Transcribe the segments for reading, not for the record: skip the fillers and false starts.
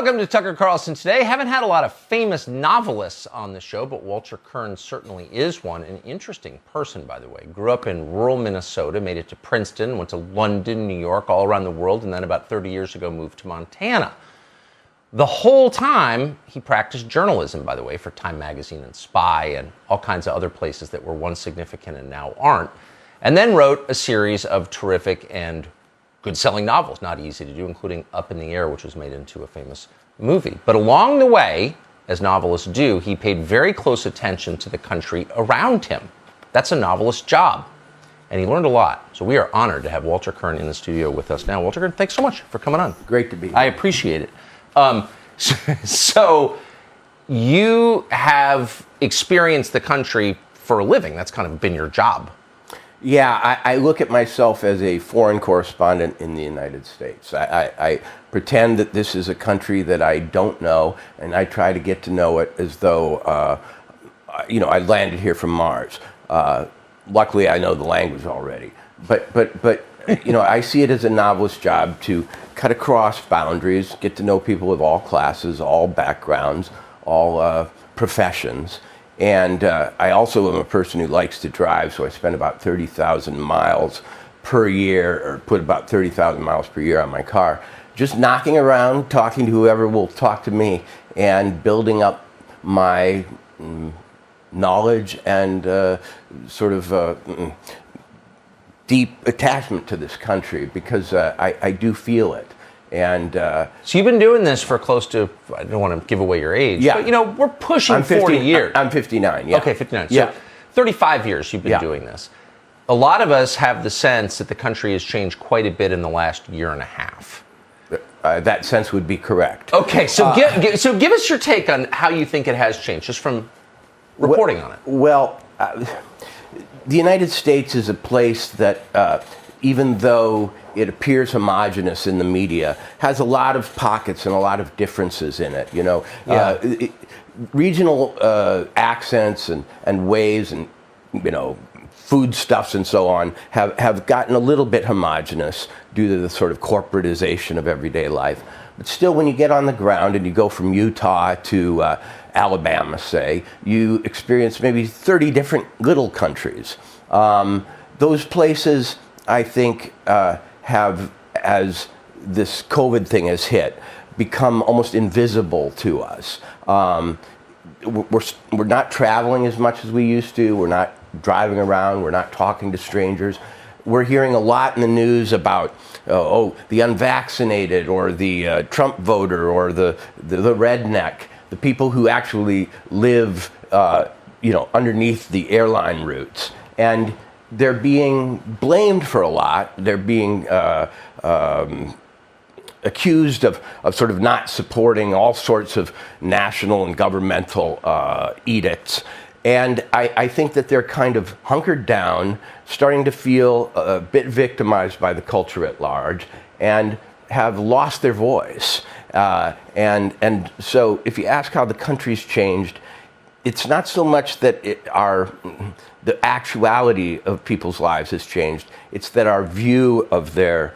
Welcome to Tucker Carlson Today. Haven't had a lot of famous novelists on the show, but Walter Kern certainly is one. An interesting person, by the way. Grew up in rural Minnesota, made it to Princeton, went to London, New York, all around the world, and then about 30 years ago moved to Montana. The whole time, he practiced journalism, by the way, for Time Magazine and Spy and all kinds of other places that were once significant and now aren't. And then wrote a series of terrific and good-selling novels, not easy to do, including Up in the Air, which was made into a famous movie. But along the way, as novelists do, he paid very close attention to the country around him. That's a novelist's job. And he learned a lot. So we are honored to have Walter Kern in the studio with us now. Walter Kern, thanks so much for coming on. Great to be here. I appreciate it. So you have experienced the country for a living. That's kind of been your job. Yeah, I look at myself as a foreign correspondent in the United States. I pretend that this is a country that I don't know, and I try to get to know it as though, I landed here from Mars. Luckily, I know the language already. But I see it as a novelist's job to cut across boundaries, get to know people of all classes, all backgrounds, all professions. And I also am a person who likes to drive, so I spend about 30,000 miles per year, or put about 30,000 miles per year on my car, just knocking around, talking to whoever will talk to me, and building up my knowledge and deep attachment to this country, because I do feel it. And so you've been doing this for close to, I don't want to give away your age, yeah. But we're pushing 40 years. I'm 59, yeah. Okay, 59. Yeah. So 35 years you've been doing this. A lot of us have the sense that the country has changed quite a bit in the last year and a half. That sense would be correct. Okay, so give us your take on how you think it has changed, just from reporting on it. Well, the United States is a place that, even though it appears homogenous in the media, has a lot of pockets and a lot of differences in it. Regional accents and ways and foodstuffs and so on have gotten a little bit homogenous due to the sort of corporatization of everyday life. But still, when you get on the ground and you go from Utah to Alabama, say, you experience maybe 30 different little countries. Those places, I think, have, as this COVID thing has hit, become almost invisible to us. We're not traveling as much as we used to. We're not driving around. We're not talking to strangers. We're hearing a lot in the news about the unvaccinated, or the Trump voter, or the redneck, the people who actually live underneath the airline routes. And they're being blamed for a lot. They're being accused of sort of not supporting all sorts of national and governmental edicts. And I think that they're kind of hunkered down, starting to feel a bit victimized by the culture at large, and have lost their voice. And so if you ask how the country's changed, it's not so much that the actuality of people's lives has changed. It's that our view of their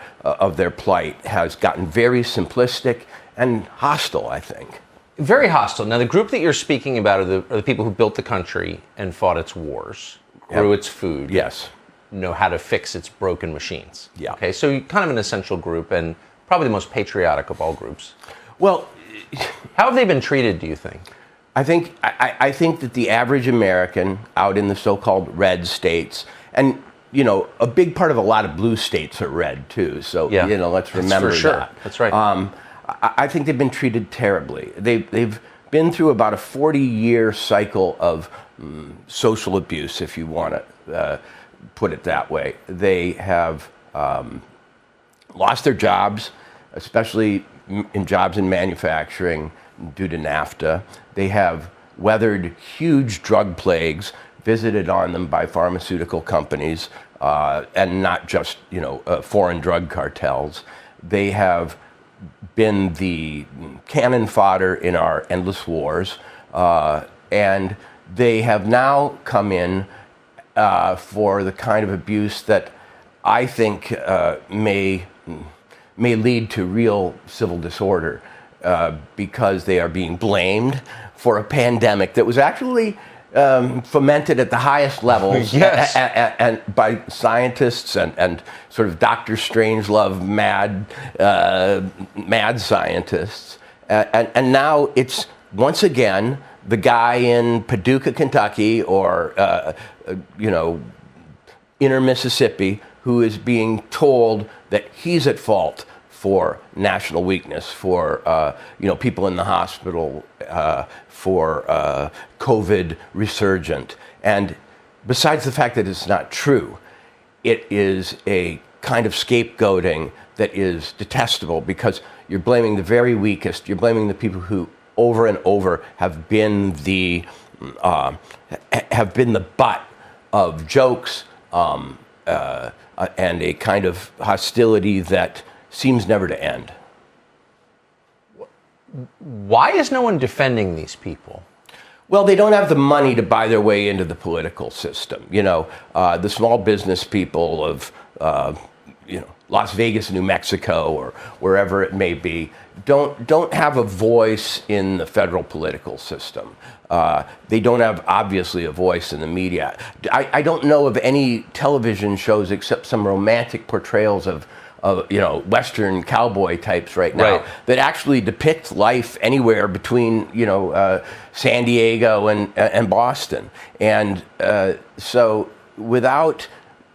plight has gotten very simplistic and hostile, I think. Very hostile. Now, the group that you're speaking about are the people who built the country and fought its wars, grew its food. Yes. Know how to fix its broken machines. Yeah. Okay, so you're kind of an essential group, and probably the most patriotic of all groups. Well, how have they been treated, do you think? I think that the average American out in the so-called red states, and a big part of a lot of blue states are red too. So let's remember That's for sure. that. That's right. I think they've been treated terribly. They've been through about a 40-year cycle of social abuse, if you want to put it that way. They have lost their jobs, especially in jobs in manufacturing, due to NAFTA. They have weathered huge drug plagues visited on them by pharmaceutical companies, and not just foreign drug cartels. They have been the cannon fodder in our endless wars, and they have now come in for the kind of abuse that I think may lead to real civil disorder. because they are being blamed for a pandemic that was actually fomented at the highest levels Yes. and by scientists and sort of Dr. Strangelove mad scientists. And now it's once again the guy in Paducah, Kentucky, or inner Mississippi who is being told that he's at fault for national weakness, for people in the hospital, for COVID resurgent. And besides the fact that it's not true, it is a kind of scapegoating that is detestable, because you're blaming the very weakest. You're blaming the people who over and over have been the butt of jokes and a kind of hostility that seems never to end. Why is no one defending these people? Well, they don't have the money to buy their way into the political system. The small business people of, Las Vegas, New Mexico, or wherever it may be, don't have a voice in the federal political system. They don't have, obviously, a voice in the media. I don't know of any television shows except some romantic portrayals of Western cowboy types right now, right, that actually depict life anywhere between, San Diego and Boston. And so without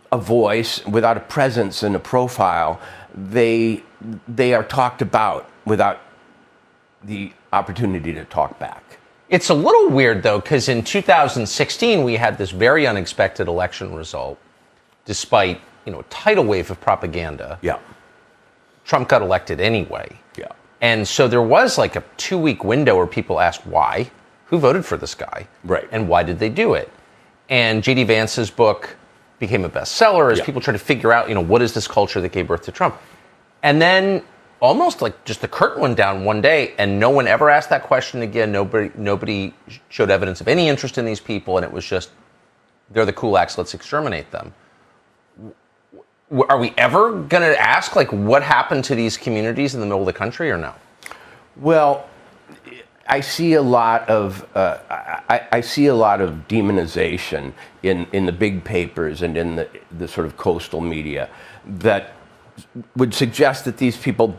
a voice, without a presence and a profile, they are talked about without the opportunity to talk back. It's a little weird, though, because in 2016, we had this very unexpected election result, despite a tidal wave of propaganda. Yeah. Trump got elected anyway. Yeah. And so there was like a 2-week window where people asked why, who voted for this guy, right, and why did they do it? And J.D. Vance's book became a bestseller as people tried to figure out, what is this culture that gave birth to Trump? And then almost like just the curtain went down one day, and no one ever asked that question again. Nobody showed evidence of any interest in these people, and it was just, they're the kulaks, let's exterminate them. Are we ever going to ask, what happened to these communities in the middle of the country, or no? Well, I see a lot of demonization in the big papers and in the sort of coastal media that would suggest that these people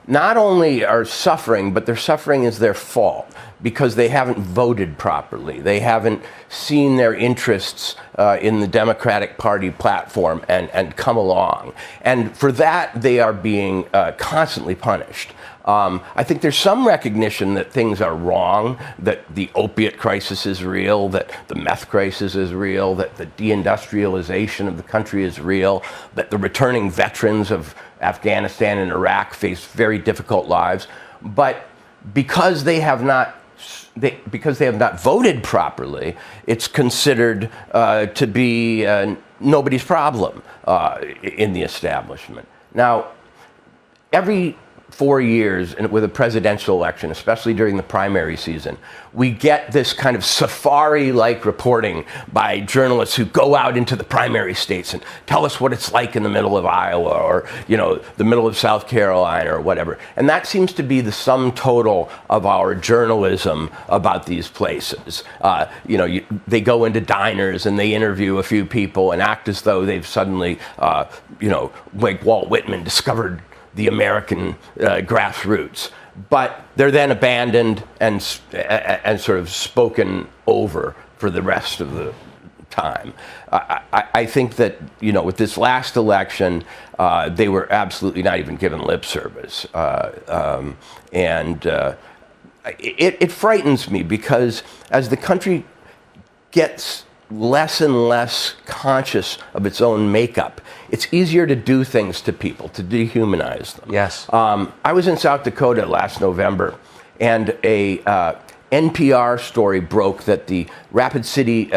not only are suffering, but their suffering is their fault because they haven't voted properly. They haven't seen their interests in the Democratic Party platform and come along. And for that, they are being constantly punished. I think there's some recognition that things are wrong, that the opiate crisis is real, that the meth crisis is real, that the deindustrialization of the country is real, that the returning veterans of Afghanistan and Iraq face very difficult lives. But because they have not voted properly, it's considered to be nobody's problem in the establishment. Now, every 4 years and with a presidential election, especially during the primary season, we get this kind of safari-like reporting by journalists who go out into the primary states and tell us what it's like in the middle of Iowa or, the middle of South Carolina or whatever. And that seems to be the sum total of our journalism about these places. They go into diners and they interview a few people and act as though they've suddenly, like Walt Whitman, discovered the American grassroots, but they're then abandoned and sort of spoken over for the rest of the time. I think that with this last election, they were absolutely not even given lip service, it frightens me because as the country gets less and less conscious of its own makeup, it's easier to do things to people, to dehumanize them. Yes. I was in South Dakota last November, and a NPR story broke that the Rapid City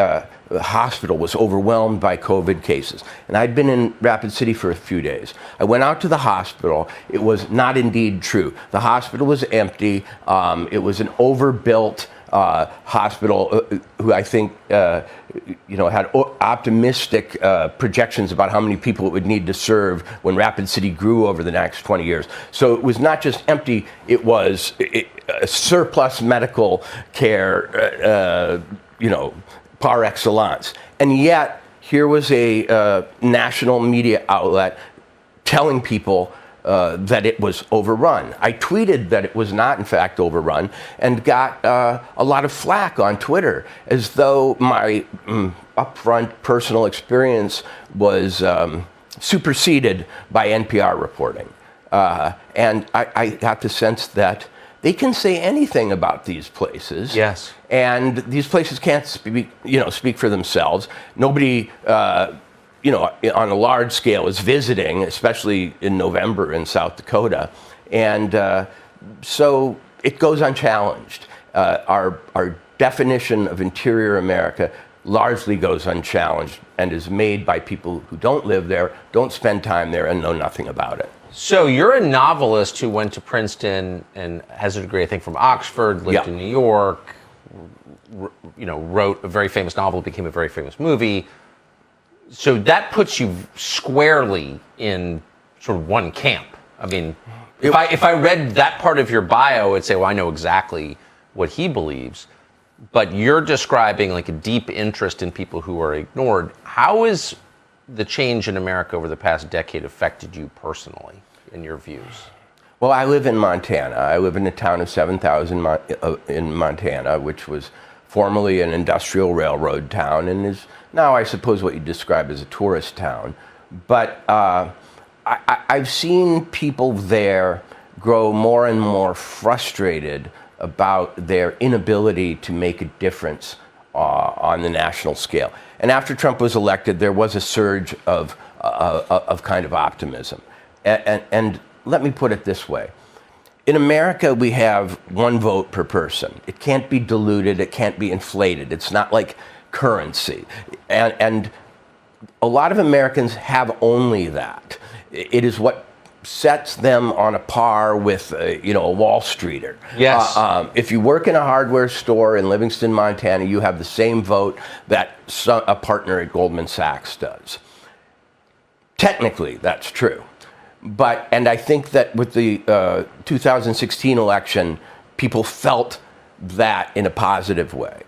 hospital was overwhelmed by COVID cases. And I'd been in Rapid City for a few days. I went out to the hospital. It was not indeed true. The hospital was empty. It was an overbuilt hospital, who I think had optimistic projections about how many people it would need to serve when Rapid City grew over the next 20 years. So it was not just empty; it was surplus medical care, par excellence. And yet, here was a national media outlet telling people that it was overrun. I tweeted that it was not, in fact, overrun, and got a lot of flack on Twitter, as though my upfront personal experience was superseded by NPR reporting. And I got the sense that they can say anything about these places. Yes. And these places can't speak for themselves. Nobody on a large scale is visiting, especially in November in South Dakota. And so it goes unchallenged. Our definition of interior America largely goes unchallenged and is made by people who don't live there, don't spend time there, and know nothing about it. So you're a novelist who went to Princeton and has a degree, I think, from Oxford, lived in New York, wrote a very famous novel, became a very famous movie. So that puts you squarely in sort of one camp. I mean, if I read that part of your bio, I'd say, well, I know exactly what he believes. But you're describing like a deep interest in people who are ignored. How has the change in America over the past decade affected you personally, in your views? Well, I live in Montana. I live in a town of 7,000 in Montana, which was formerly an industrial railroad town and is now, I suppose, what you describe as a tourist town. But I've seen people there grow more and more frustrated about their inability to make a difference on the national scale. And after Trump was elected, there was a surge of kind of optimism. And let me put it this way. In America, we have one vote per person. It can't be diluted. It can't be inflated. It's not like currency. And a lot of Americans have only that. It is what sets them on a par with a Wall Streeter. Yes. If you work in a hardware store in Livingston, Montana, you have the same vote that a partner at Goldman Sachs does. Technically, that's true. And I think that with the 2016 election, people felt that in a positive way.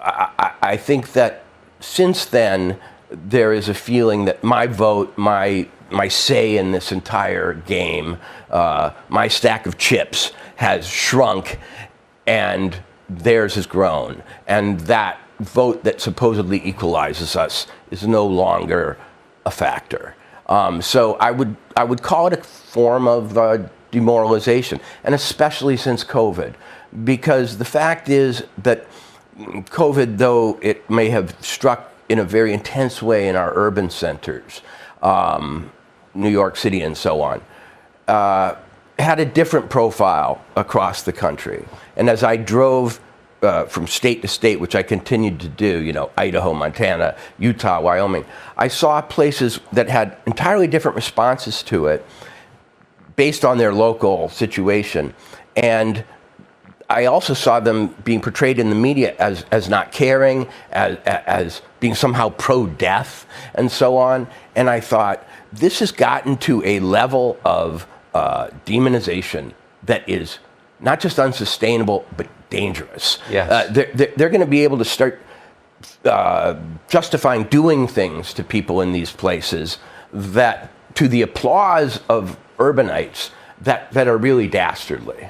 I think that since then, there is a feeling that my vote, my say in this entire game, my stack of chips has shrunk and theirs has grown. And that vote that supposedly equalizes us is no longer a factor. So I would call it a form of demoralization, and especially since COVID, because the fact is that COVID, though it may have struck in a very intense way in our urban centers, New York City and so on, had a different profile across the country. And as I drove from state to state, which I continued to do, Idaho, Montana, Utah, Wyoming, I saw places that had entirely different responses to it based on their local situation. And I also saw them being portrayed in the media as not caring, as being somehow pro-death, and so on. And I thought, this has gotten to a level of demonization that is not just unsustainable, but dangerous. Yes. They're going to be able to start justifying doing things to people in these places that, to the applause of urbanites, that are really dastardly.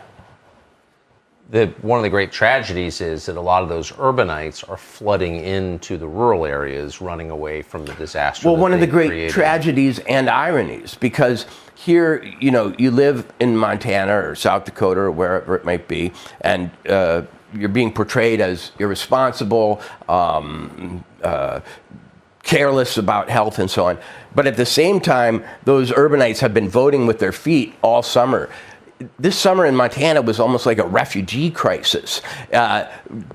One of the great tragedies is that a lot of those urbanites are flooding into the rural areas, running away from the disaster. Well, one of the great tragedies and ironies, because here, you live in Montana or South Dakota or wherever it might be, and you're being portrayed as irresponsible, careless about health and so on. But at the same time, those urbanites have been voting with their feet all summer. this summer in Montana was almost like a refugee crisis.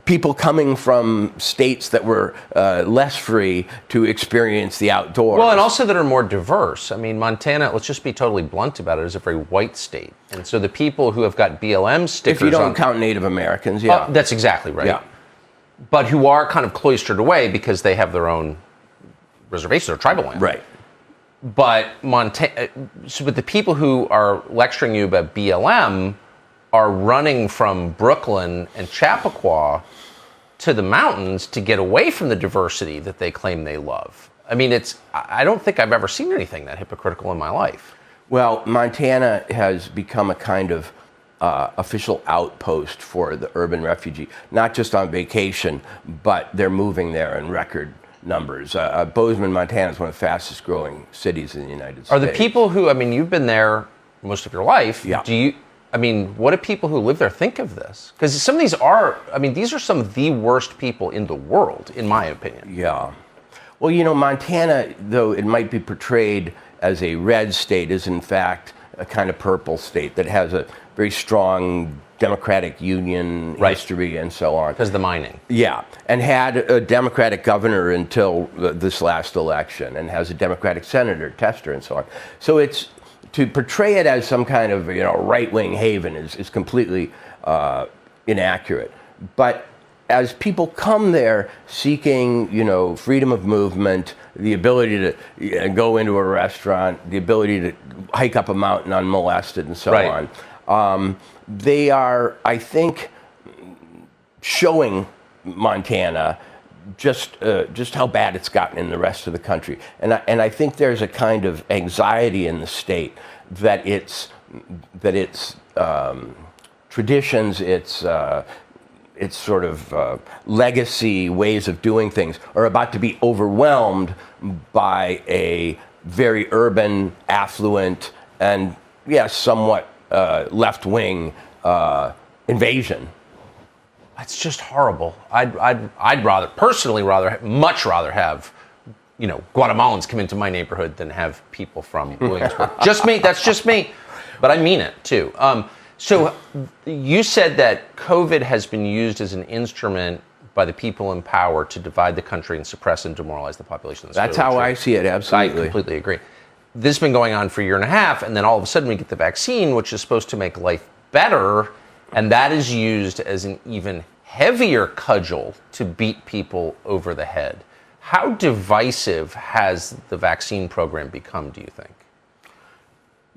People coming from states that were less free to experience the outdoors. Well, and also that are more diverse. I mean, Montana, let's just be totally blunt about it, is a very white state. And so the people who have got BLM stickers if you don't count Native Americans, yeah. That's exactly right. Yeah. But who are kind of cloistered away because they have their own reservations or tribal land. Right. But but the people who are lecturing you about BLM are running from Brooklyn and Chappaqua to the mountains to get away from the diversity that they claim they love. I mean, I don't think I've ever seen anything that hypocritical in my life. Well, Montana has become a kind of official outpost for the urban refugee, not just on vacation, but they're moving there in record numbers. Bozeman, Montana is one of the fastest growing cities in the United States. Are the people who, I mean, you've been there most of your life. Yeah. What do people who live there think of this? Because some of these are, these are some of the worst people in the world, in my opinion. Yeah. Well, Montana, though it might be portrayed as a red state, is in fact a kind of purple state that has a very strong Democratic Union history and so on. Because of the mining. Yeah, and had a Democratic governor until this last election, and has a Democratic senator, Tester, and so on. So it's to portray it as some kind of right-wing haven is completely inaccurate. But as people come there seeking freedom of movement, the ability to go into a restaurant, the ability to hike up a mountain unmolested, and so on. They are, I think, showing Montana just how bad it's gotten in the rest of the country, and I think there's a kind of anxiety in the state that its traditions, its sort of legacy ways of doing things are about to be overwhelmed by a very urban, affluent, and somewhat left-wing invasion. It's just horrible. I'd much rather have Guatemalans come into my neighborhood than have people from Williamsburg. Just me. That's just me. But I mean it too. So you said that COVID has been used as an instrument by the people in power to divide the country and suppress and demoralize the population. That's how I see it, absolutely. I completely agree. This has been going on for a year and a half, and then all of a sudden we get the vaccine, which is supposed to make life better, and that is used as an even heavier cudgel to beat people over the head. How divisive has the vaccine program become, do you think?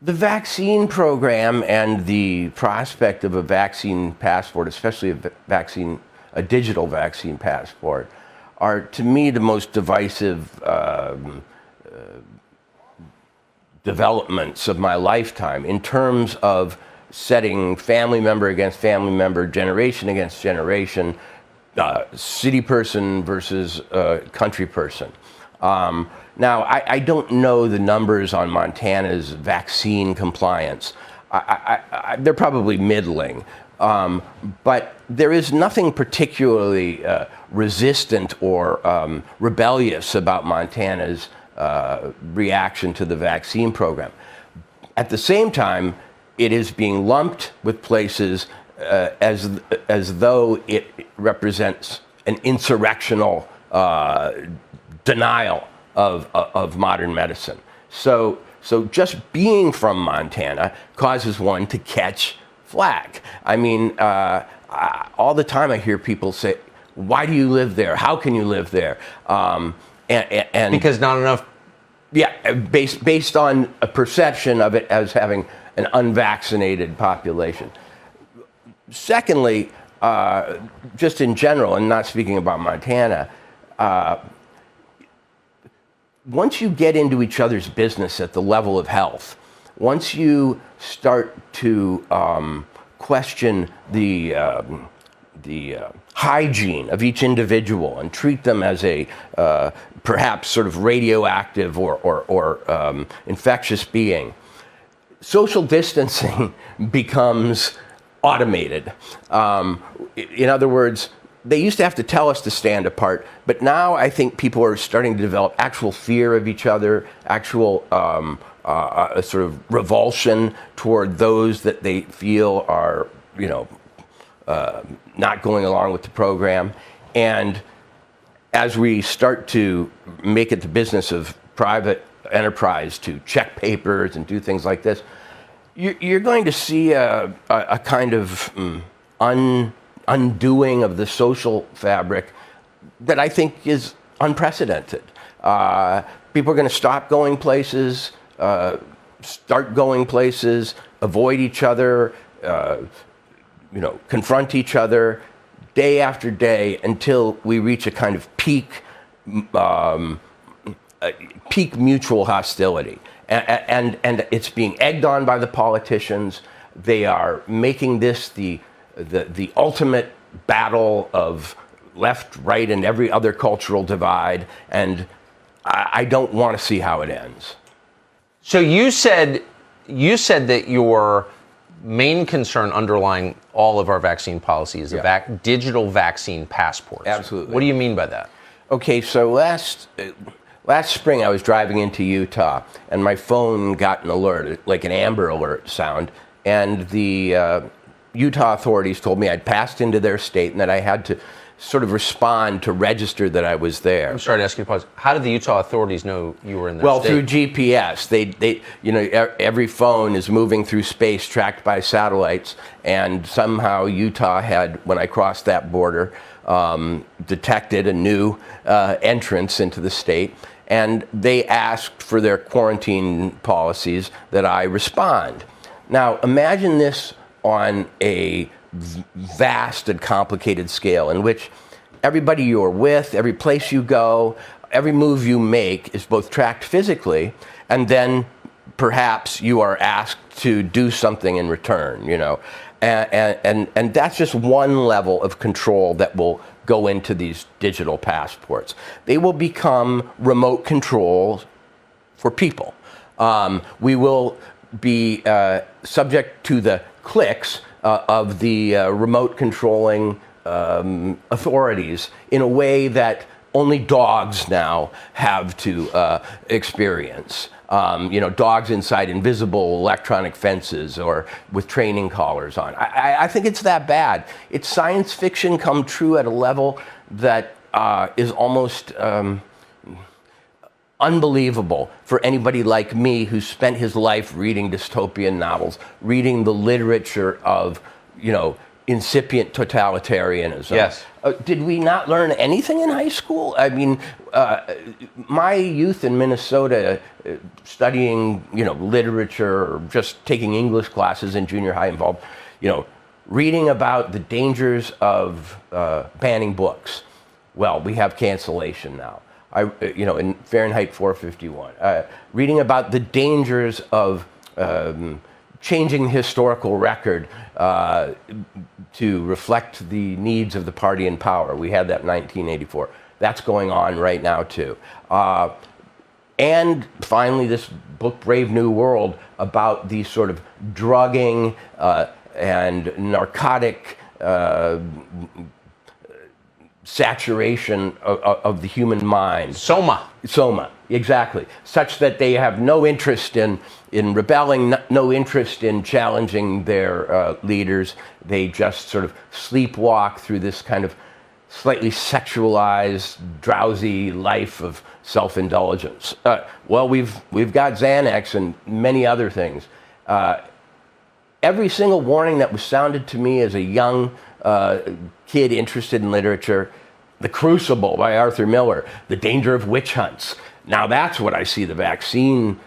The vaccine program and the prospect of a vaccine passport, especially a digital vaccine passport, are to me the most divisive developments of my lifetime in terms of setting family member against family member, generation against generation, city person versus country person. Now, I don't know the numbers on Montana's vaccine compliance. They're probably middling. But there is nothing particularly resistant or rebellious about Montana's reaction to the vaccine program. At the same time, it is being lumped with places as though it represents an insurrectional denial of modern medicine. So just being from Montana causes one to catch flack. I mean, all the time I hear people say, "Why do you live there? How can you live there?" And because not enough. Yeah, based on a perception of it as having an unvaccinated population. Secondly, just in general, and not speaking about Montana, once you get into each other's business at the level of health, once you start to question the hygiene of each individual and treat them as a perhaps sort of radioactive or infectious being, social distancing becomes automated. In other words, they used to have to tell us to stand apart, but now I think people are starting to develop actual fear of each other, actual a sort of revulsion toward those that they feel are, not going along with the program. And as we start to make it the business of private enterprise to check papers and do things like this, you're going to see a kind of undoing of the social fabric that I think is unprecedented. People are going to stop going places, start going places, avoid each other, confront each other day after day until we reach a kind of peak mutual hostility. And it's being egged on by the politicians. They are making this the ultimate battle of left, right, and every other cultural divide. And I don't want to see how it ends. So you said that your main concern underlying all of our vaccine policy is a digital vaccine passports. Absolutely. What do you mean by that? Okay, so last spring I was driving into Utah and my phone got an alert, like an Amber Alert sound, and the Utah authorities told me I'd passed into their state and that I had to sort of respond to register that I was there. I'm sorry to ask you to pause. How did the Utah authorities know you were in their Well, state? through GPS. They every phone is moving through space tracked by satellites, and somehow Utah had, when I crossed that border, detected a new entrance into the state, and they asked for their quarantine policies that I respond. Now, imagine this on a vast and complicated scale in which everybody you're with, every place you go, every move you make is both tracked physically, and then perhaps you are asked to do something in return, and that's just one level of control that will go into these digital passports. They will become remote control for people. We will be subject to the clicks of the remote controlling authorities in a way that only dogs now have to experience. Dogs inside invisible electronic fences or with training collars on. I think it's that bad. It's science fiction come true at a level that is almost unbelievable for anybody like me who spent his life reading dystopian novels, reading the literature of, incipient totalitarianism. Yes. Did we not learn anything in high school? I mean, my youth in Minnesota, studying, literature or just taking English classes in junior high involved, reading about the dangers of banning books. Well, we have cancellation now. In Fahrenheit 451, reading about the dangers of changing the historical record to reflect the needs of the party in power. We had that in 1984. That's going on right now, too. And finally, this book, Brave New World, about the sort of drugging and narcotic saturation of the human mind. Soma, exactly. Such that they have no interest in rebelling, no interest in challenging their leaders. They just sort of sleepwalk through this kind of slightly sexualized, drowsy life of self-indulgence. Well, we've got Xanax and many other things. Every single warning that was sounded to me as a young kid interested in literature, The Crucible by Arthur Miller, The Danger of Witch Hunts. Now that's what I see the vaccine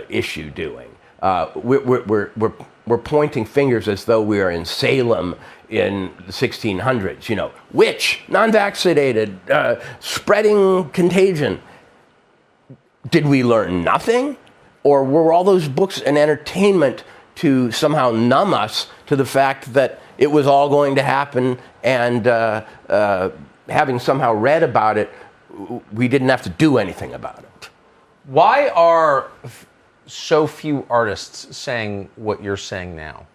issue doing. We're pointing fingers as though we are in Salem in the 1600s. Witch, non-vaccinated, spreading contagion. Did we learn nothing? Or were all those books an entertainment to somehow numb us to the fact that it was all going to happen, and having somehow read about it, we didn't have to do anything about it? Why are so few artists saying what you're saying now?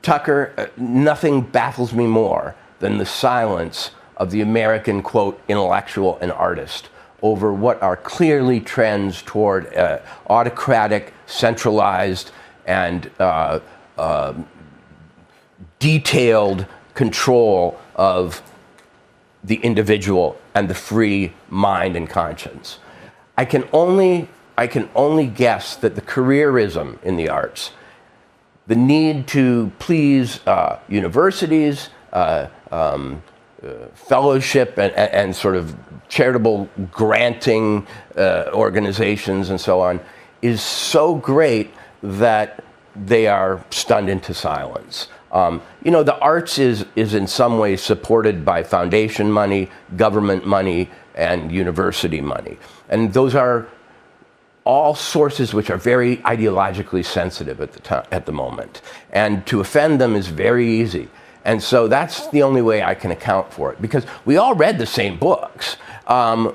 Tucker, nothing baffles me more than the silence of the American, quote, intellectual and artist over what are clearly trends toward autocratic, centralized, and detailed control of the individual and the free mind and conscience. I can only guess that the careerism in the arts, the need to please universities, fellowship and sort of charitable granting organizations and so on, is so great that they are stunned into silence. The arts is in some ways supported by foundation money, government money, and university money. And those are all sources which are very ideologically sensitive at the moment. And to offend them is very easy. And so that's the only way I can account for it, because we all read the same books.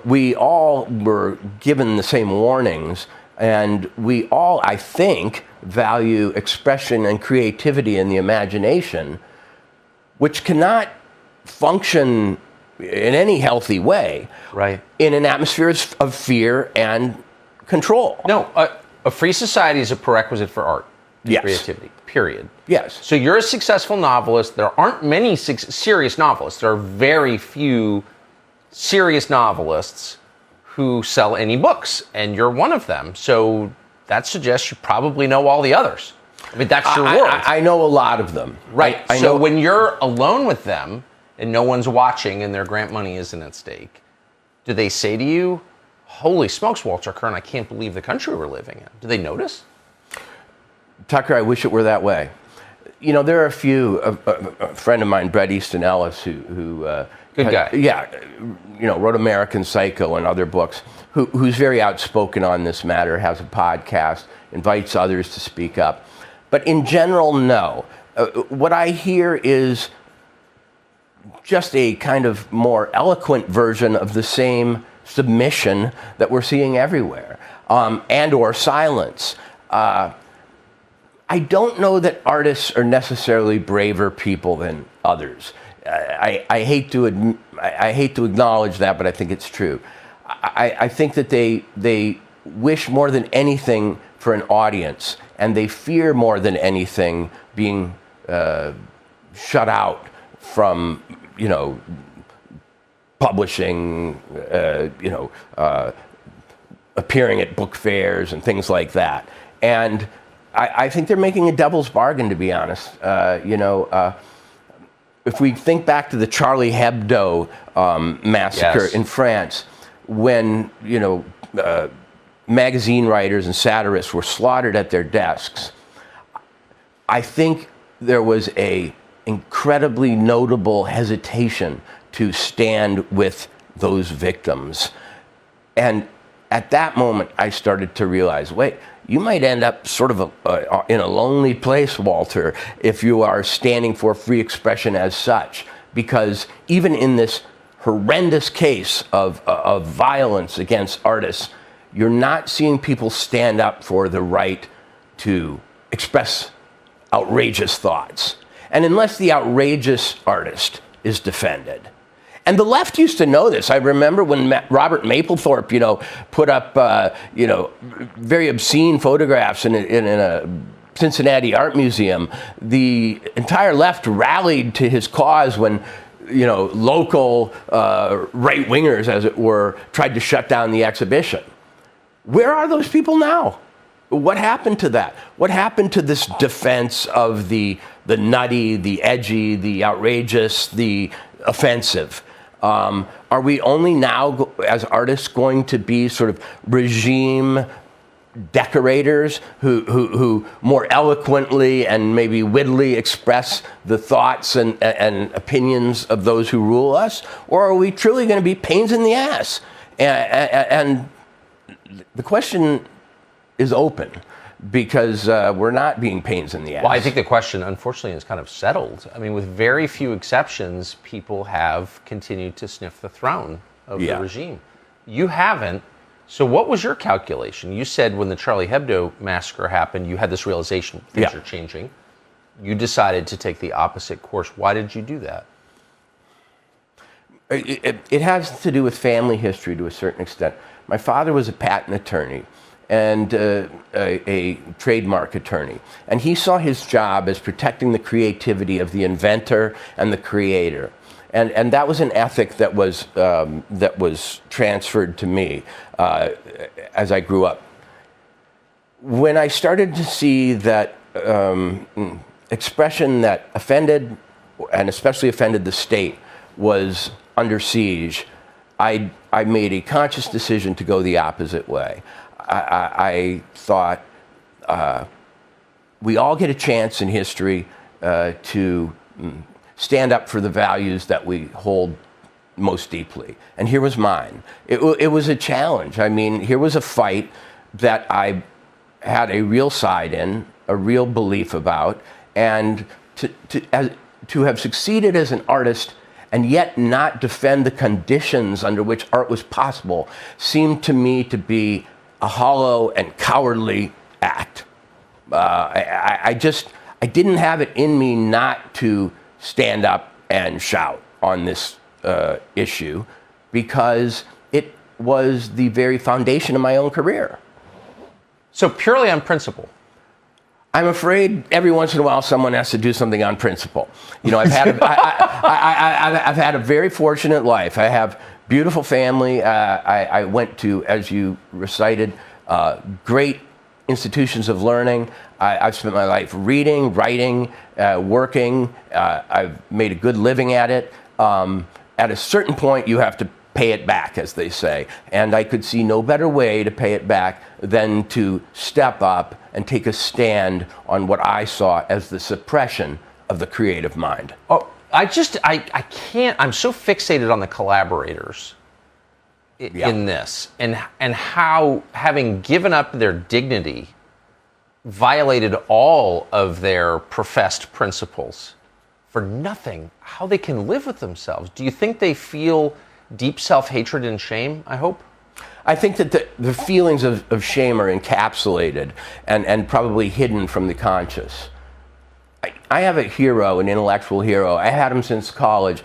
We all were given the same warnings, and we all, I think, value expression and creativity in the imagination, which cannot function in any healthy way in an atmosphere of fear and control. No, a free society is a prerequisite for art and creativity, period. Yes. So you're a successful novelist. There aren't many serious novelists. There are very few serious novelists who sell any books, and you're one of them. So that suggests you probably know all the others. I mean, that's your world. I know a lot of them. Right. I know when you're alone with them and no one's watching and their grant money isn't at stake, do they say to you, "Holy smokes, Walter Kern, I can't believe the country we're living in"? Do they notice? Tucker, I wish it were that way. There are a few. A friend of mine, Bret Easton Ellis, who good guy. Yeah, wrote American Psycho and other books. Who's very outspoken on this matter, has a podcast, invites others to speak up. But in general, no. What I hear is just a kind of more eloquent version of the same submission that we're seeing everywhere, and or silence. I don't know that artists are necessarily braver people than others. I hate to acknowledge that, but I think it's true. I think that they wish more than anything for an audience, and they fear more than anything being shut out from publishing, appearing at book fairs and things like that. And I think they're making a devil's bargain, to be honest. If we think back to the Charlie Hebdo massacre in France, when magazine writers and satirists were slaughtered at their desks, I think there was a incredibly notable hesitation to stand with those victims. And at that moment, I started to realize, wait, you might end up sort of in a lonely place, Walter, if you are standing for free expression as such. Because even in this horrendous case of violence against artists, you're not seeing people stand up for the right to express outrageous thoughts. And unless the outrageous artist is defended. And the left used to know this. I remember when Robert Mapplethorpe, put up, very obscene photographs in a Cincinnati art museum. The entire left rallied to his cause when, local right-wingers, as it were, tried to shut down the exhibition. Where are those people now? What happened to that? What happened to this defense of the nutty, the edgy, the outrageous, the offensive? Are we only now, as artists, going to be sort of regime decorators who more eloquently and maybe wittily express the thoughts and opinions of those who rule us? Or are we truly going to be pains in the ass? And the question is open, because we're not being pains in the ass. Well, I think the question, unfortunately, is kind of settled. I mean, with very few exceptions, people have continued to sniff the throne of the regime. You haven't. So what was your calculation? You said when the Charlie Hebdo massacre happened, you had this realization things are changing. You decided to take the opposite course. Why did you do that? It has to do with family history to a certain extent. My father was a patent attorney and a trademark attorney. And he saw his job as protecting the creativity of the inventor and the creator. And that was an ethic that was transferred to me as I grew up. When I started to see that expression that offended, and especially offended the state, was under siege, I made a conscious decision to go the opposite way. I thought we all get a chance in history to stand up for the values that we hold most deeply. And here was mine. It was a challenge. I mean, here was a fight that I had a real side in, a real belief about, and to have succeeded as an artist and yet not defend the conditions under which art was possible seemed to me to be a hollow and cowardly act. I didn't have it in me not to stand up and shout on this issue because it was the very foundation of my own career. So purely on principle. I'm afraid every once in a while someone has to do something on principle. You know, I've had a very fortunate life. I have beautiful family. I went to, as you recited, great institutions of learning. I've spent my life reading, writing, working. I've made a good living at it. At a certain point, you have to pay it back, as they say. And I could see no better way to pay it back than to step up and take a stand on what I saw as the suppression of the creative mind. Oh, I can't, I'm so fixated on the collaborators in this, and how, having given up their dignity, violated all of their professed principles for nothing, how they can live with themselves. Do you think they feel deep self-hatred and shame, I hope? I think that the feelings of shame are encapsulated and probably hidden from the conscious. I have a hero, an intellectual hero. I had him since college.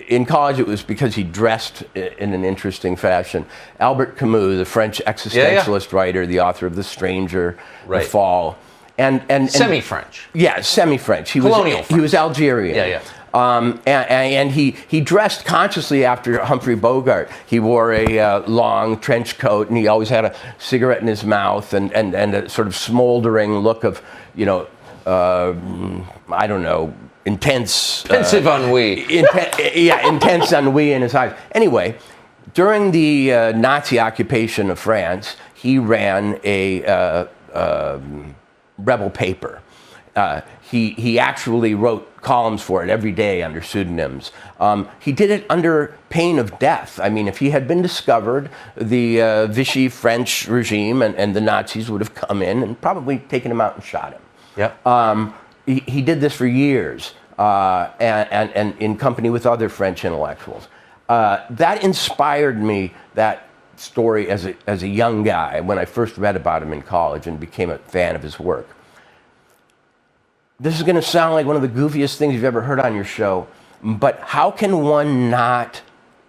In college, it was because he dressed in an interesting fashion. Albert Camus, the French existentialist writer, the author of The Stranger, The Fall. And semi-French. Yeah, semi-French. Colonial French. He was Algerian. Yeah. And he dressed consciously after Humphrey Bogart. He wore a long trench coat, and he always had a cigarette in his mouth, and a sort of smoldering look of, you know, I don't know, intense... Pensive ennui. Intense ennui in his eyes. Anyway, during the Nazi occupation of France, he ran a rebel paper. He actually wrote columns for it every day under pseudonyms. He did it under pain of death. I mean, if he had been discovered, the Vichy French regime and the Nazis would have come in and probably taken him out and shot him. Yep. He did this for years, and in company with other French intellectuals. That inspired me, that story, as a young guy when I first read about him in college and became a fan of his work. This is going to sound like one of the goofiest things you've ever heard on your show, but how can one not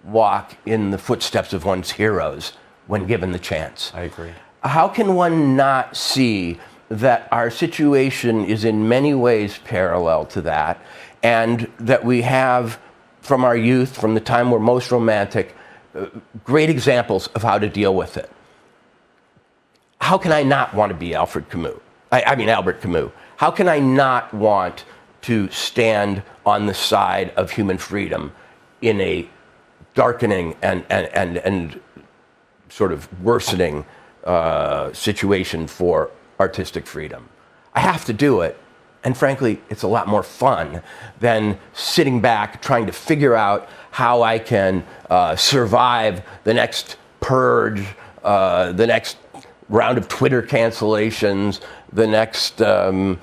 walk in the footsteps of one's heroes when given the chance? I agree. How can one not see that our situation is in many ways parallel to that, and that we have, from our youth, from the time we're most romantic, great examples of how to deal with it? How can I not want to be Albert Camus? How can I not want to stand on the side of human freedom in a darkening and sort of worsening situation for artistic freedom? I have to do it, and frankly, it's a lot more fun than sitting back trying to figure out how I can survive the next purge, the next round of Twitter cancellations, the next, how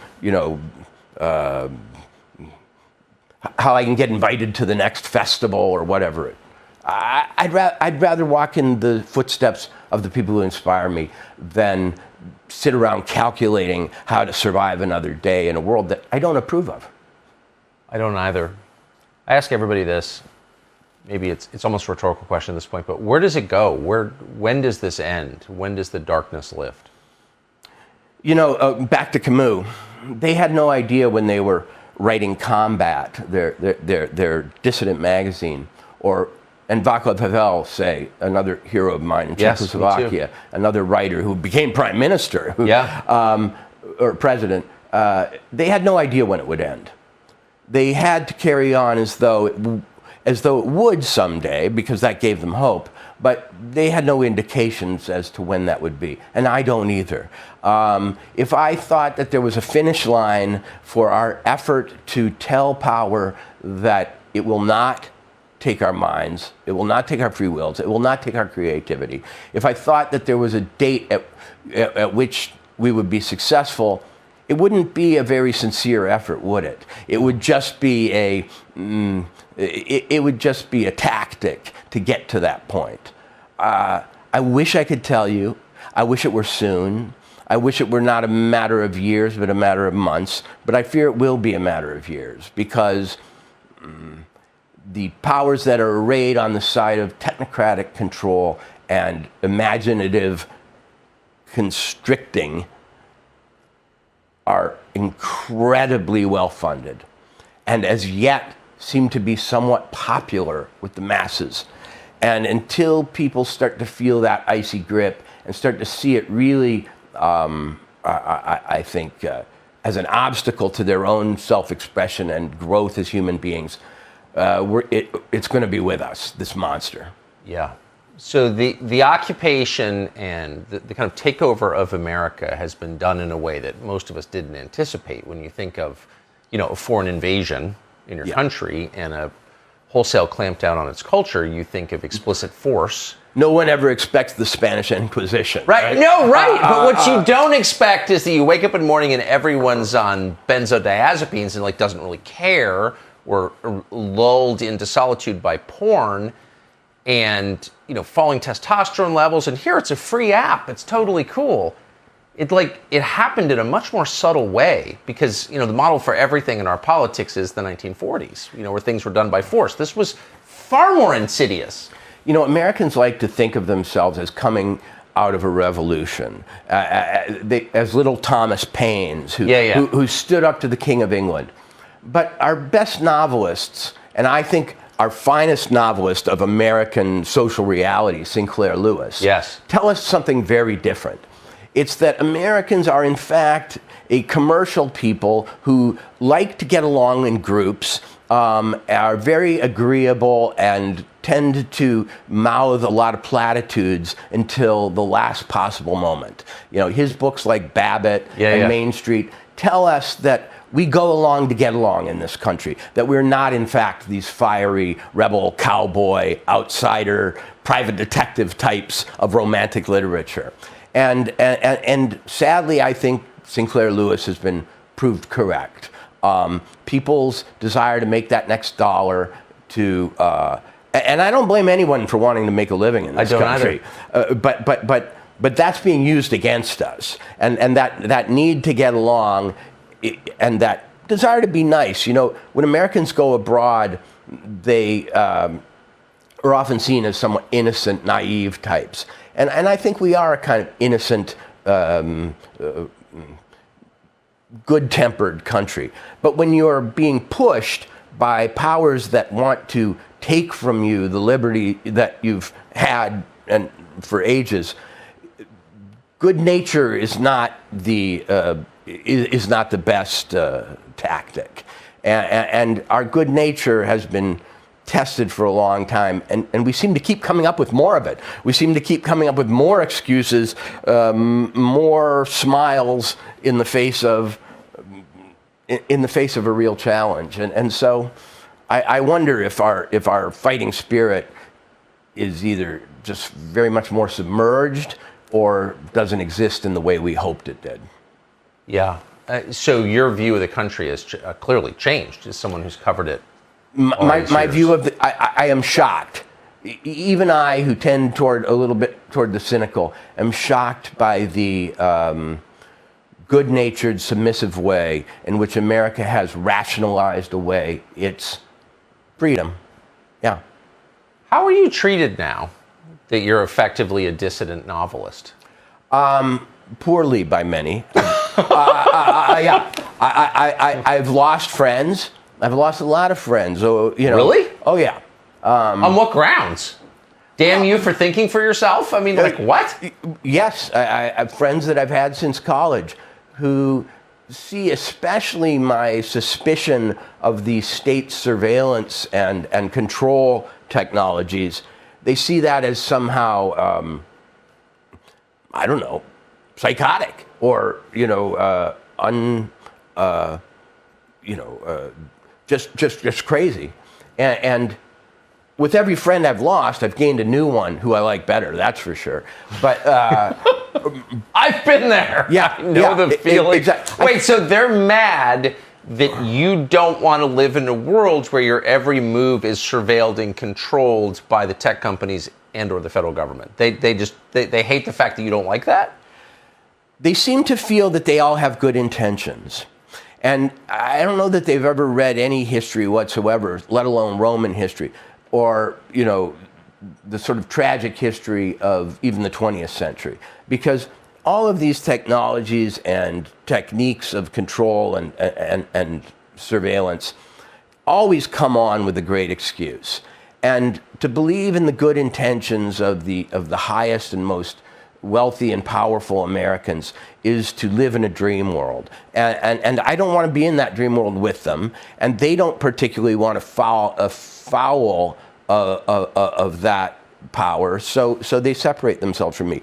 I can get invited to the next festival or whatever. I'd rather walk in the footsteps of the people who inspire me than sit around calculating how to survive another day in a world that I don't approve of. I don't either. I ask everybody this. maybe it's almost a rhetorical question at this point, but where does it go? When does this end? When does the darkness lift? You know, back to Camus, they had no idea when they were writing Combat, their dissident magazine, and Václav Havel, say, another hero of mine in Czechoslovakia, another writer who became prime minister, or president, they had no idea when it would end. They had to carry on as though it would someday, because that gave them hope, but they had no indications as to when that would be, and I don't either. If I thought that there was a finish line for our effort to tell power that it will not take our minds, it will not take our free wills, it will not take our creativity, if I thought that there was a date at which we would be successful, it wouldn't be a very sincere effort, would it? It would just be it would just be a tactic to get to that point. I wish I could tell you. I wish it were soon. I wish it were not a matter of years, but a matter of months. But I fear it will be a matter of years, because the powers that are arrayed on the side of technocratic control and imaginative constricting are incredibly well funded, and as yet seem to be somewhat popular with the masses. And until people start to feel that icy grip and start to see it really, I think, as an obstacle to their own self-expression and growth as human beings, it's going to be with us, this monster. Yeah. So the occupation and the kind of takeover of America has been done in a way that most of us didn't anticipate. When you think of, a foreign invasion in your country and a wholesale clampdown on its culture, you think of explicit force. No one ever expects the Spanish Inquisition. Right? No, right. But what you don't expect is that you wake up in the morning and everyone's on benzodiazepines and doesn't really care, or lulled into solitude by porn and falling testosterone levels. And here it's a free app. It's totally cool. It happened in a much more subtle way, because the model for everything in our politics is the 1940s, where things were done by force. This was far more insidious. Americans like to think of themselves as coming out of a revolution, as little Thomas Paines, who stood up to the King of England. But our best novelists, and I think our finest novelist of American social reality, Sinclair Lewis, tell us something very different. It's that Americans are, in fact, a commercial people who like to get along in groups, are very agreeable, and tend to mouth a lot of platitudes until the last possible moment. His books like Babbitt and Main Street tell us that we go along to get along in this country, that we're not, in fact, these fiery rebel cowboy, outsider, private detective types of romantic literature. And sadly, I think Sinclair Lewis has been proved correct. People's desire to make that next dollar, and I don't blame anyone for wanting to make a living in this country. But that's being used against us, and that need to get along, and that desire to be nice. When Americans go abroad, they are often seen as somewhat innocent, naive types. And I think we are a kind of innocent, good-tempered country. But when you're being pushed by powers that want to take from you the liberty that you've had and for ages, good nature is not the best tactic, and our good nature has been tested for a long time, and we seem to keep coming up with more of it. We seem to keep coming up with more excuses, more smiles in the face of a real challenge, and so I wonder if our fighting spirit is either just very much more submerged or doesn't exist in the way we hoped it did. Yeah. So your view of the country has clearly changed as someone who's covered it. My view of I am shocked. Even I, who tend a little bit toward the cynical, am shocked by the good-natured, submissive way in which America has rationalized away its freedom. Yeah. How are you treated now that you're effectively a dissident novelist? Poorly by many. Yeah, I've lost friends. I've lost a lot of friends. Oh, Really? Oh, yeah. On what grounds? Damn you for thinking for yourself? I mean, like, what? Yes, I have friends that I've had since college who see especially my suspicion of the state surveillance and control technologies. They see that as somehow, I don't know, psychotic or, just crazy. And with every friend I've lost, I've gained a new one who I like better. That's for sure. But I've been there. Yeah, I know the feeling. Exactly. Wait, so they're mad that you don't want to live in a world where your every move is surveilled and controlled by the tech companies and/or the federal government. They hate the fact that you don't like that. They seem to feel that they all have good intentions. And I don't know that they've ever read any history whatsoever, let alone Roman history, or, the sort of tragic history of even the 20th century. Because all of these technologies and techniques of control and surveillance always come on with a great excuse. And to believe in the good intentions of the highest and most wealthy and powerful Americans is to live in a dream world. And I don't want to be in that dream world with them. And they don't particularly want to foul of that power. So they separate themselves from me.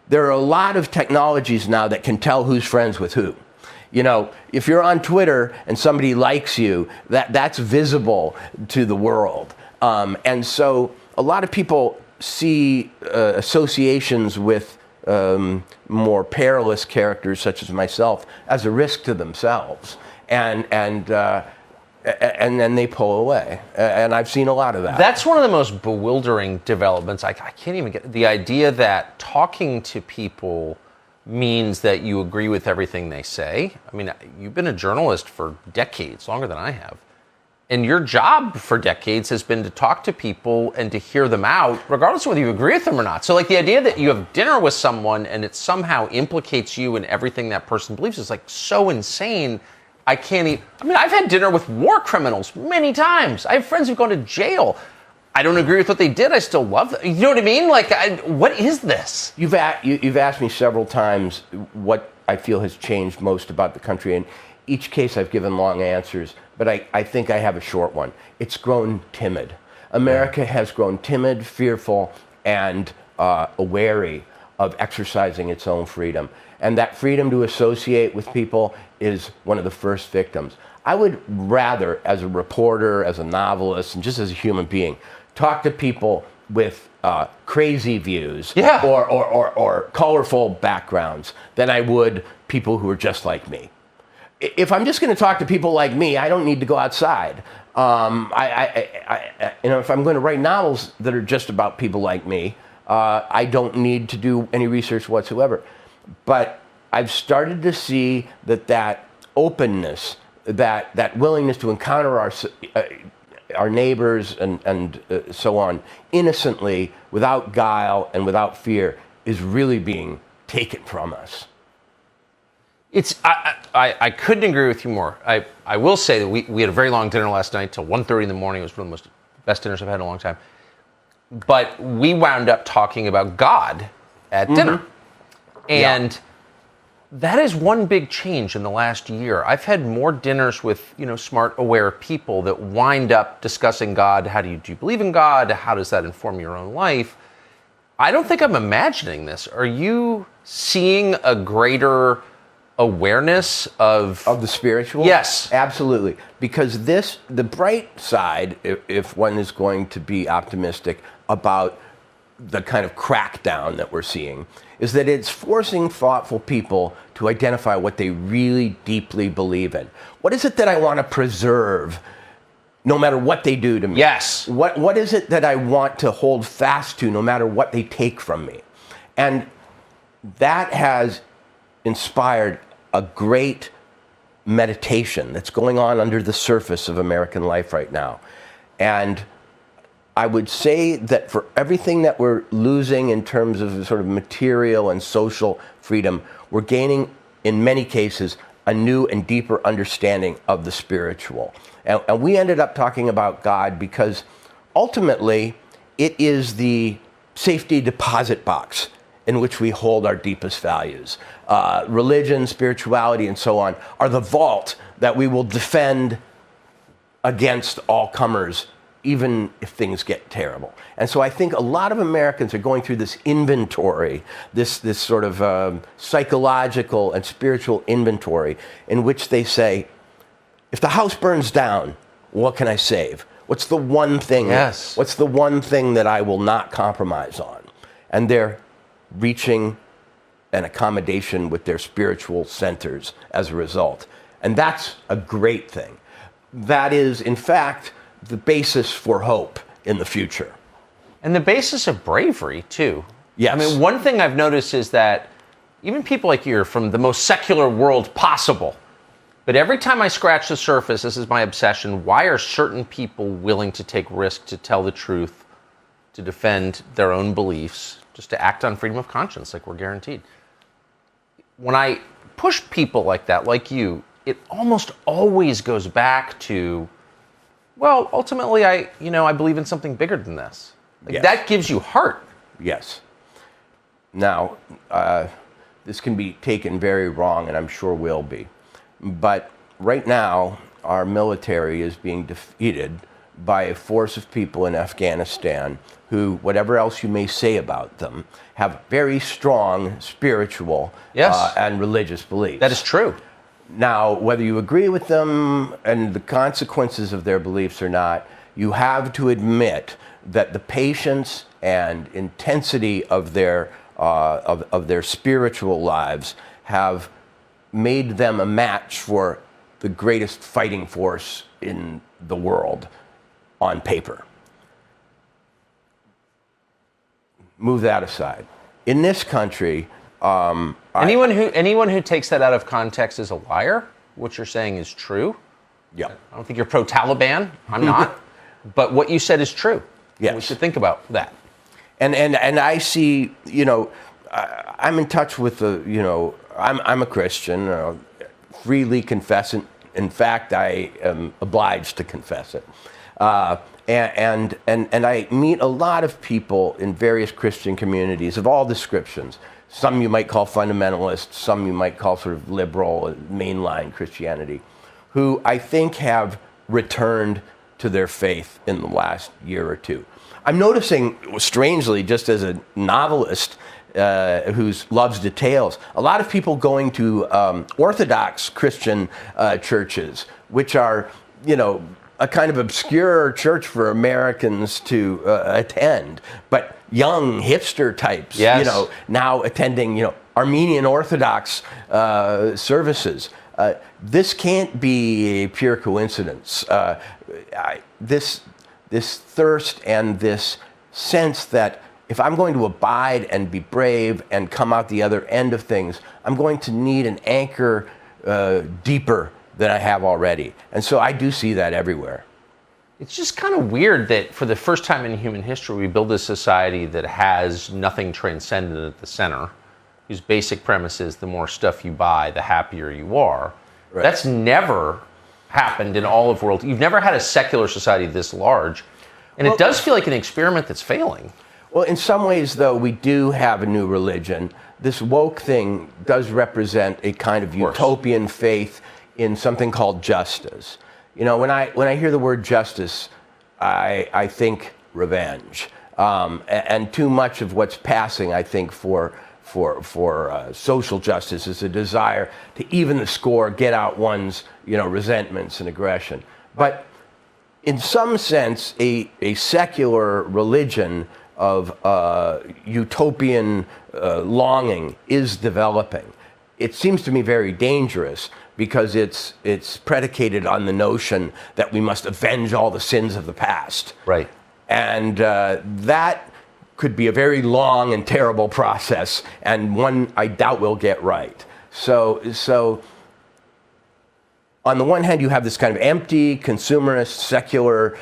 There are a lot of technologies now that can tell who's friends with who. If you're on Twitter and somebody likes you, that's visible to the world. And so a lot of people see associations with more perilous characters such as myself as a risk to themselves, and then they pull away. And I've seen a lot of that. That's one of the most bewildering developments. I can't even get the idea that talking to people means that you agree with everything they say. I mean, you've been a journalist for decades, longer than I have. And your job for decades has been to talk to people and to hear them out, regardless of whether you agree with them or not. So, like, the idea that you have dinner with someone and it somehow implicates you in everything that person believes is, like, so insane. I can't even... I mean, I've had dinner with war criminals many times. I have friends who've gone to jail. I don't agree with what they did. I still love them. You know what I mean? Like, what is this? You've asked me several times what I feel has changed most about the country. And each case I've given long answers, but I think I have a short one. It's grown timid. America has grown timid, fearful, and wary of exercising its own freedom. And that freedom to associate with people is one of the first victims. I would rather, as a reporter, as a novelist, and just as a human being, talk to people with crazy views or colorful backgrounds than I would people who are just like me. If I'm just going to talk to people like me, I don't need to go outside. If I'm going to write novels that are just about people like me, I don't need to do any research whatsoever. But I've started to see that openness, that willingness to encounter our neighbors and so on innocently, without guile and without fear, is really being taken from us. I couldn't agree with you more. I will say that we had a very long dinner last night till 1:30 in the morning. It was one of the best dinners I've had in a long time. But we wound up talking about God at dinner. And that is one big change in the last year. I've had more dinners with, smart, aware people that wind up discussing God. Do you believe in God? How does that inform your own life? I don't think I'm imagining this. Are you seeing a greater awareness of the spiritual? Yes, absolutely. Because the bright side, if one is going to be optimistic about the kind of crackdown that we're seeing, is that it's forcing thoughtful people to identify what they really deeply believe in. What is it that I want to preserve no matter what they do to me? Yes. What is it that I want to hold fast to no matter what they take from me? And that has inspired a great meditation that's going on under the surface of American life right now. And I would say that for everything that we're losing in terms of sort of material and social freedom, we're gaining, in many cases, a new and deeper understanding of the spiritual. And we ended up talking about God because ultimately it is the safety deposit box in which we hold our deepest values. Religion, spirituality, and so on are the vault that we will defend against all comers, even if things get terrible. And so I think a lot of Americans are going through this inventory, this sort of psychological and spiritual inventory, in which they say, if the house burns down, what can I save? What's the one thing? Yes. What's the one thing that I will not compromise on? And they're reaching an accommodation with their spiritual centers as a result. And that's a great thing. That is, in fact, the basis for hope in the future. And the basis of bravery, too. Yes. I mean, one thing I've noticed is that even people like you are from the most secular world possible. But every time I scratch the surface, this is my obsession, why are certain people willing to take risk to tell the truth, to defend their own beliefs, just to act on freedom of conscience like we're guaranteed? When I push people like that, like you, it almost always goes back to, well, ultimately, I believe in something bigger than this. Like, yes. That gives you heart. Yes. Now, this can be taken very wrong, and I'm sure will be. But right now, our military is being defeated by a force of people in Afghanistan who, whatever else you may say about them, have very strong spiritual and religious beliefs. That is true. Now, whether you agree with them and the consequences of their beliefs or not, you have to admit that the patience and intensity of their spiritual lives have made them a match for the greatest fighting force in the world on paper. Move that aside. In this country, anyone who takes that out of context is a liar. What you're saying is true. Yeah. I don't think you're pro-Taliban. I'm not. But what you said is true. Yes. We should think about that. And I see, I'm in touch with I'm a Christian, freely confess it. In fact, I am obliged to confess it. And I meet a lot of people in various Christian communities of all descriptions. Some you might call fundamentalists, some you might call sort of liberal, mainline Christianity, who I think have returned to their faith in the last year or two. I'm noticing, strangely, just as a novelist who loves details, a lot of people going to Orthodox Christian churches, which are, a kind of obscure church for Americans to attend, but young hipster types, yes. Now attending, Armenian Orthodox services. This can't be a pure coincidence. This thirst and this sense that if I'm going to abide and be brave and come out the other end of things, I'm going to need an anchor deeper than I have already. And so I do see that everywhere. It's just kind of weird that for the first time in human history, we build a society that has nothing transcendent at the center, whose basic premise is the more stuff you buy, the happier you are. Right. That's never happened in all of world. You've never had a secular society this large. And it does feel like an experiment that's failing. Well, in some ways, though, we do have a new religion. This woke thing does represent a kind of utopian faith in something called justice. When I hear the word justice, I think revenge. And too much of what's passing, I think, for social justice is a desire to even the score, get out one's resentments and aggression. But in some sense, a secular religion of utopian longing is developing. It seems to me very dangerous because it's predicated on the notion that we must avenge all the sins of the past. Right. And that could be a very long and terrible process, and one I doubt we'll get right. So on the one hand, you have this kind of empty, consumerist, secular,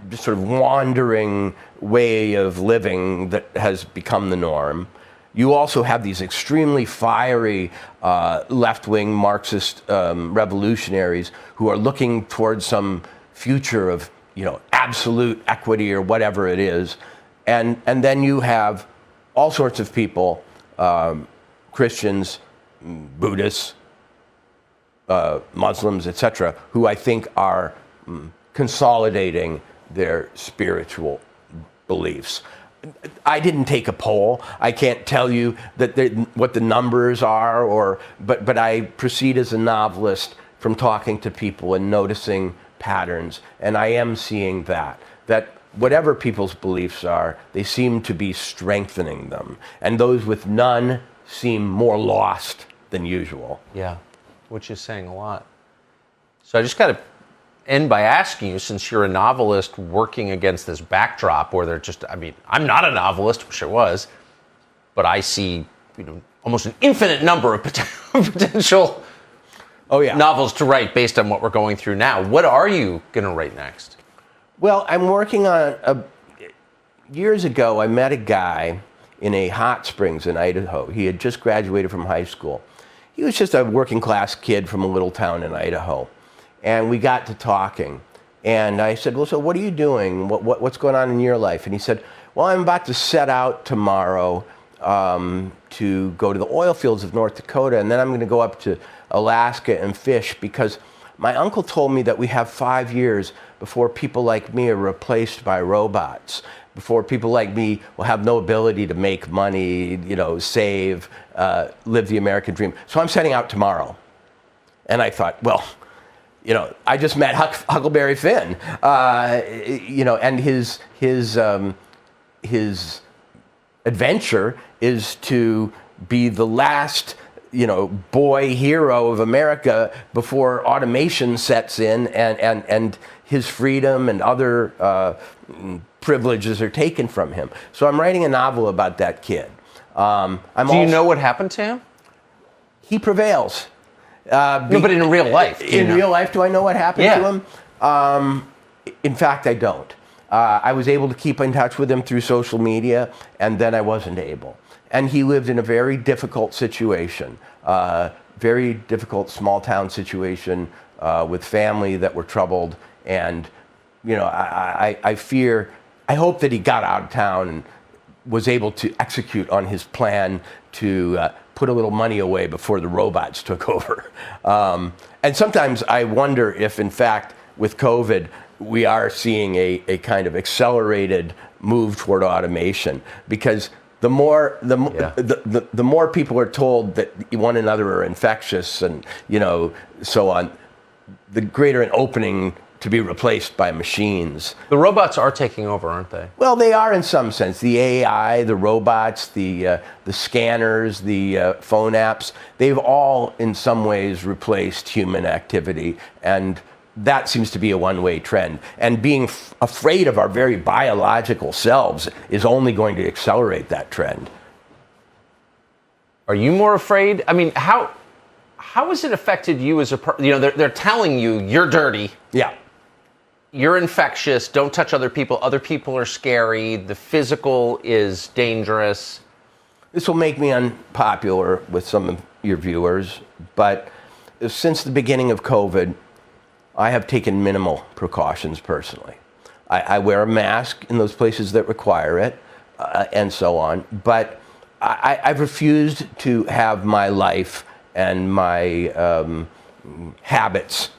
just sort of wandering way of living that has become the norm. You also have these extremely fiery left-wing Marxist revolutionaries who are looking towards some future of, absolute equity or whatever it is. And then you have all sorts of people, Christians, Buddhists, Muslims, etc., who I think are consolidating their spiritual beliefs. I didn't take a poll. I can't tell you what the numbers are, but I proceed as a novelist from talking to people and noticing patterns, and I am seeing that whatever people's beliefs are, they seem to be strengthening them, and those with none seem more lost than usual. Yeah, which is saying a lot. So I just got to end by asking you, since you're a novelist working against this backdrop where they're just, I'm not a novelist, wish I was, but I see, almost an infinite number of potential novels to write based on what we're going through now. What are you going to write next? Well, I'm working on years ago, I met a guy in a hot springs in Idaho. He had just graduated from high school. He was just a working class kid from a little town in Idaho. And we got to talking. And I said, well, so what are you doing? What's going on in your life? And he said, well, I'm about to set out tomorrow to go to the oil fields of North Dakota, and then I'm going to go up to Alaska and fish, because my uncle told me that we have 5 years before people like me are replaced by robots, before people like me will have no ability to make money, save, live the American dream. So I'm setting out tomorrow. And I thought, well, I just met Huckleberry Finn, and his adventure is to be the last, boy hero of America before automation sets in and his freedom and other privileges are taken from him. So I'm writing a novel about that kid. Do you know what happened to him? He prevails. No, but in real life. In real life, do I know what happened to him? In fact, I don't. I was able to keep in touch with him through social media, and then I wasn't able. And he lived in a very difficult situation, very difficult small town situation with family that were troubled. And, I hope that he got out of town and was able to execute on his plan to put a little money away before the robots took over. And sometimes I wonder if, in fact, with COVID, we are seeing a kind of accelerated move toward automation, because the more people are told that one another are infectious and so on, the greater an opening to be replaced by machines. The robots are taking over, aren't they? Well, they are in some sense. The AI, the robots, the scanners, the phone apps, they've all in some ways replaced human activity, and that seems to be a one-way trend. And being afraid of our very biological selves is only going to accelerate that trend. Are you more afraid? How has it affected you as a person? They're telling you you're dirty. Yeah. You're infectious, don't touch other people are scary, the physical is dangerous. This will make me unpopular with some of your viewers, but since the beginning of COVID, I have taken minimal precautions personally. I wear a mask in those places that require it, and so on, but I've refused to have my life and my habits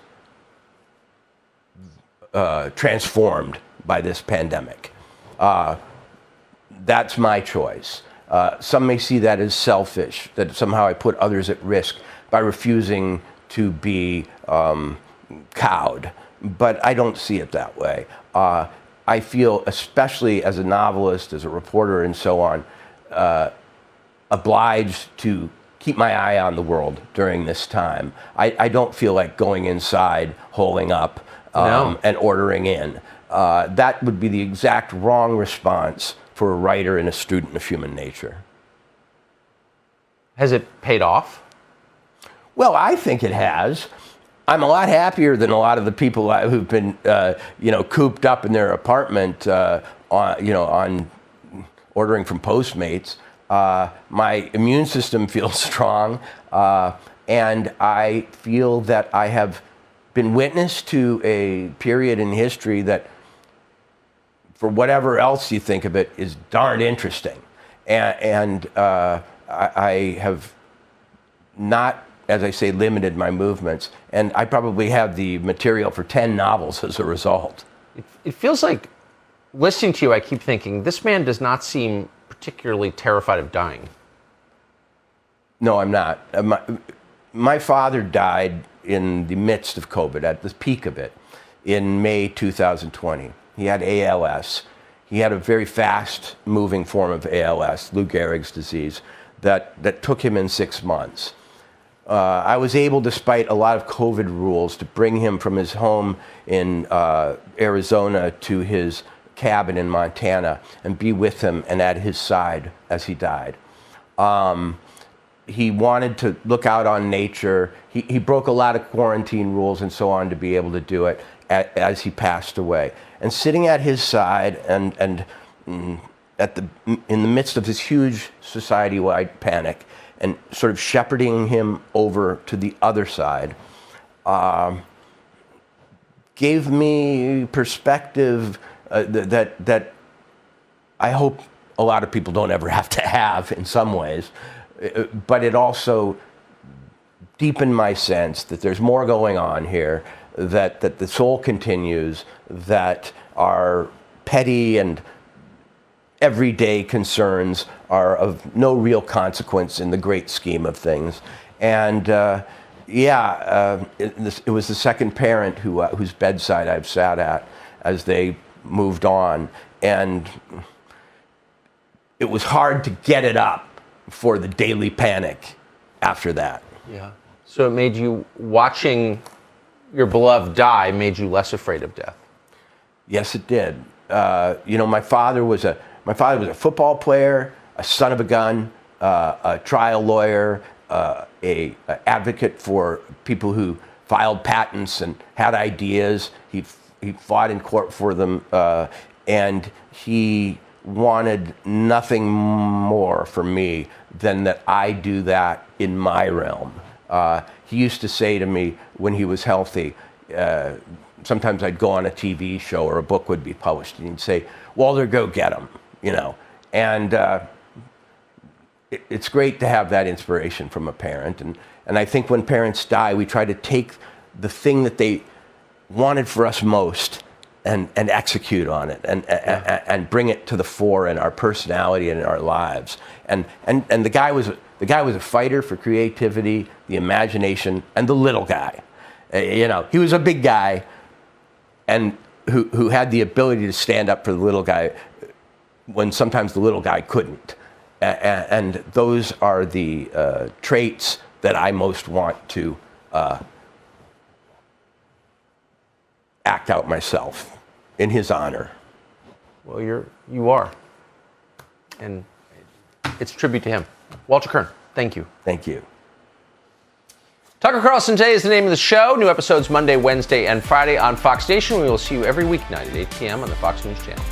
transformed by this pandemic. That's my choice. Some may see that as selfish, that somehow I put others at risk by refusing to be cowed, but I don't see it that way. I feel, especially as a novelist, as a reporter, and so on, obliged to keep my eye on the world during this time. I don't feel like going inside, holding up, and ordering in. That would be the exact wrong response for a writer and a student of human nature. Has it paid off? Well, I think it has. I'm a lot happier than a lot of the people who've been, cooped up in their apartment, on ordering from Postmates. My immune system feels strong, and I feel that I have been witness to a period in history that, for whatever else you think of it, is darn interesting. And I have not, as I say, limited my movements. And I probably have the material for 10 novels as a result. It feels like, listening to you, I keep thinking, this man does not seem particularly terrified of dying. No, I'm not. My father died in the midst of COVID, at the peak of it, in May 2020. He had ALS. He had a very fast-moving form of ALS, Lou Gehrig's disease, that took him in 6 months. I was able, despite a lot of COVID rules, to bring him from his home in Arizona to his cabin in Montana and be with him and at his side as he died. He wanted to look out on nature. He broke a lot of quarantine rules and so on to be able to do it as he passed away. And sitting at his side and in the midst of this huge society-wide panic and sort of shepherding him over to the other side gave me perspective that I hope a lot of people don't ever have to have in some ways. But it also deepened my sense that there's more going on here, that the soul continues, that our petty and everyday concerns are of no real consequence in the great scheme of things. And it was the second parent whose bedside I've sat at as they moved on. And it was hard to get it up for the daily panic after that. Yeah. So it made you, watching your beloved die, made you less afraid of death? Yes, it did. My father was a football player, a son of a gun, a trial lawyer, a advocate for people who filed patents and had ideas. He fought in court for them, and he wanted nothing more for me than that I do that in my realm. He used to say to me when he was healthy, sometimes I'd go on a TV show or a book would be published, and he'd say, "Walter, go get him," And it's great to have that inspiration from a parent. And I think when parents die, we try to take the thing that they wanted for us most and execute on it and bring it to the fore in our personality and in our lives. And the guy was a fighter for creativity, the imagination, and the little guy. He was a big guy and who had the ability to stand up for the little guy when sometimes the little guy couldn't. And those are the traits that I most want to act out myself in his honor. Well, you are. And it's a tribute to him. Walter Kern, thank you. Thank you. Tucker Carlson Today is the name of the show. New episodes Monday, Wednesday, and Friday on Fox Nation. We will see you every weeknight at 8 p.m. on the Fox News Channel.